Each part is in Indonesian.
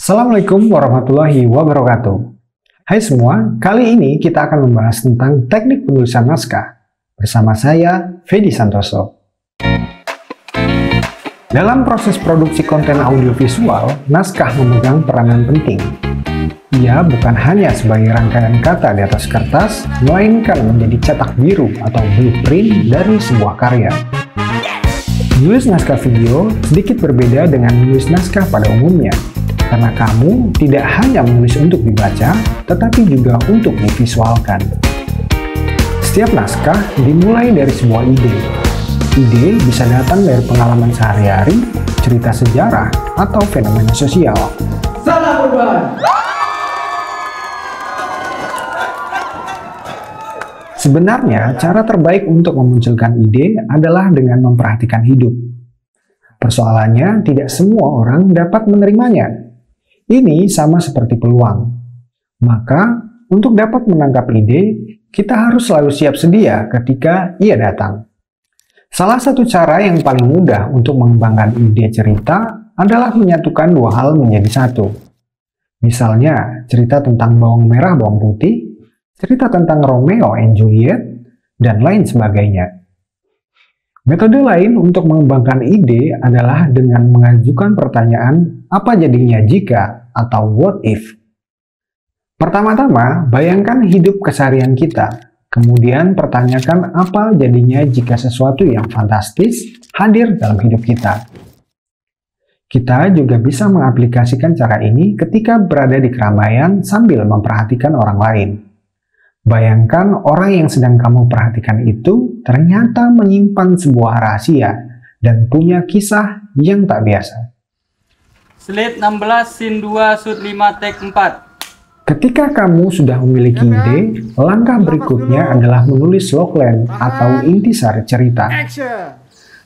Assalamualaikum warahmatullahi wabarakatuh. Hai semua, kali ini kita akan membahas tentang teknik penulisan naskah. Bersama saya, Fedi Santoso. Dalam proses produksi konten audiovisual, naskah memegang peranan penting. Ia bukan hanya sebagai rangkaian kata di atas kertas, melainkan menjadi cetak biru atau blueprint dari sebuah karya. Menulis naskah video sedikit berbeda dengan menulis naskah pada umumnya, karena kamu tidak hanya menulis untuk dibaca, tetapi juga untuk divisualkan. Setiap naskah dimulai dari sebuah ide. Ide bisa datang dari pengalaman sehari-hari, cerita sejarah, atau fenomena sosial. Salam perubahan! Sebenarnya, cara terbaik untuk memunculkan ide adalah dengan memperhatikan hidup. Persoalannya, tidak semua orang dapat menerimanya. Ini sama seperti peluang. Maka, untuk dapat menangkap ide, kita harus selalu siap sedia ketika ia datang. Salah satu cara yang paling mudah untuk mengembangkan ide cerita adalah menyatukan dua hal menjadi satu. Misalnya, cerita tentang bawang merah bawang putih, cerita tentang Romeo and Juliet, dan lain sebagainya. Metode lain untuk mengembangkan ide adalah dengan mengajukan pertanyaan apa jadinya jika atau what if. Pertama-tama, bayangkan hidup keseharian kita. Kemudian pertanyakan apa jadinya jika sesuatu yang fantastis hadir dalam hidup kita. Kita juga bisa mengaplikasikan cara ini ketika berada di keramaian sambil memperhatikan orang lain. Bayangkan orang yang sedang kamu perhatikan itu ternyata menyimpan sebuah rahasia dan punya kisah yang tak biasa. Slide 16, scene 2, shoot 5, take 4. Ketika kamu sudah memiliki ide, langkah berikutnya adalah menulis logline atau intisari cerita.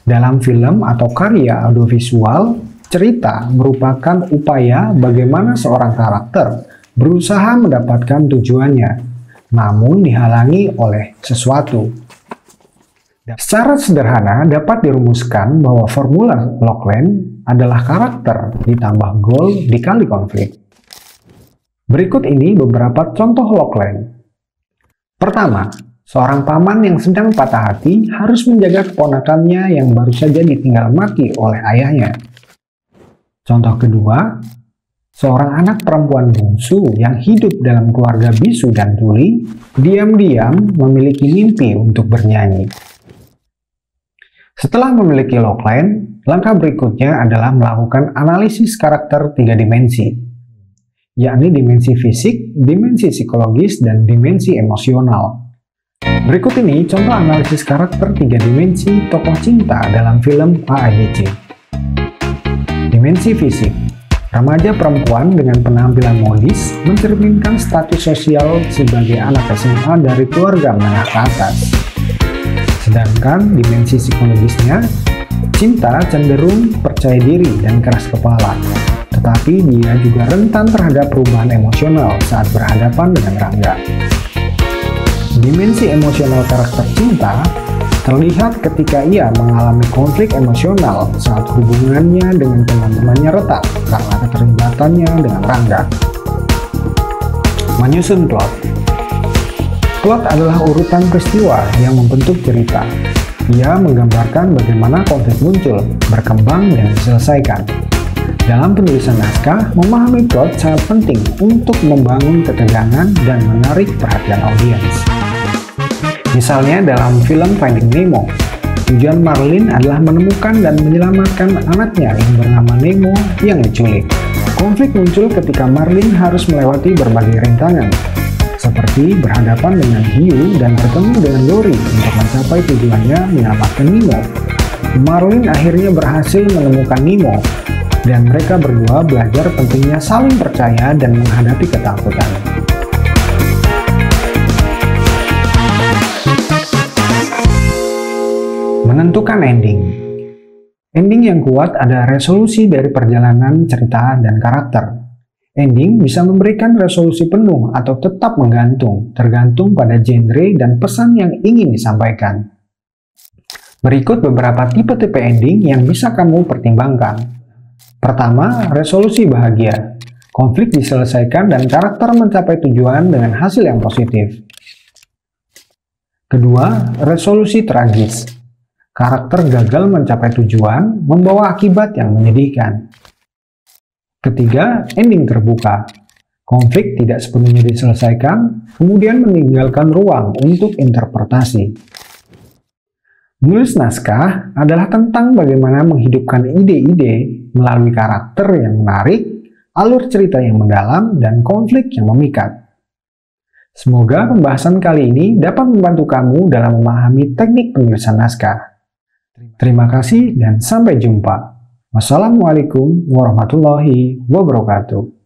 Dalam film atau karya audiovisual, cerita merupakan upaya bagaimana seorang karakter berusaha mendapatkan tujuannya, namun dihalangi oleh sesuatu. Secara sederhana dapat dirumuskan bahwa formula logline adalah karakter ditambah goal dikali konflik. Berikut ini beberapa contoh logline. Pertama, seorang paman yang sedang patah hati harus menjaga keponakannya yang baru saja ditinggal mati oleh ayahnya. Contoh kedua, seorang anak perempuan bungsu yang hidup dalam keluarga bisu dan tuli, diam-diam memiliki mimpi untuk bernyanyi. Setelah memiliki logline, langkah berikutnya adalah melakukan analisis karakter 3 dimensi, yakni dimensi fisik, dimensi psikologis, dan dimensi emosional. Berikut ini contoh analisis karakter 3 dimensi tokoh cinta dalam film AADC. Dimensi fisik. Remaja perempuan dengan penampilan modis mencerminkan status sosial sebagai anak SMA dari keluarga menengah ke atas. Sedangkan dimensi psikologisnya, cinta cenderung percaya diri dan keras kepala, tetapi dia juga rentan terhadap perubahan emosional saat berhadapan dengan Rangga. Dimensi emosional karakter cinta terlihat ketika ia mengalami konflik emosional saat hubungannya dengan teman-temannya retak karena keterlibatannya dengan Rangga. Menyusun plot. Plot adalah urutan peristiwa yang membentuk cerita. Ia menggambarkan bagaimana konflik muncul, berkembang, dan diselesaikan. Dalam penulisan naskah, memahami plot sangat penting untuk membangun ketegangan dan menarik perhatian audiens. Misalnya dalam film Finding Nemo, tujuan Marlin adalah menemukan dan menyelamatkan anaknya yang bernama Nemo yang diculik. Konflik muncul ketika Marlin harus melewati berbagai rintangan, seperti berhadapan dengan hiu dan bertemu dengan Dory untuk mencapai tujuannya menyelamatkan Nemo. Marlin akhirnya berhasil menemukan Nemo, dan mereka berdua belajar pentingnya saling percaya dan menghadapi ketakutan. Menentukan ending. Ending yang kuat adalah resolusi dari perjalanan cerita dan karakter. Ending bisa memberikan resolusi penuh atau tetap menggantung, tergantung pada genre dan pesan yang ingin disampaikan. Berikut beberapa tipe-tipe ending yang bisa kamu pertimbangkan. Pertama, resolusi bahagia. Konflik diselesaikan dan karakter mencapai tujuan dengan hasil yang positif. Kedua, resolusi tragis. Karakter gagal mencapai tujuan membawa akibat yang menyedihkan. Ketiga, ending terbuka. Konflik tidak sepenuhnya diselesaikan, kemudian meninggalkan ruang untuk interpretasi. Menulis naskah adalah tentang bagaimana menghidupkan ide-ide melalui karakter yang menarik, alur cerita yang mendalam, dan konflik yang memikat. Semoga pembahasan kali ini dapat membantu kamu dalam memahami teknik penulisan naskah. Terima kasih dan sampai jumpa. Wassalamualaikum warahmatullahi wabarakatuh.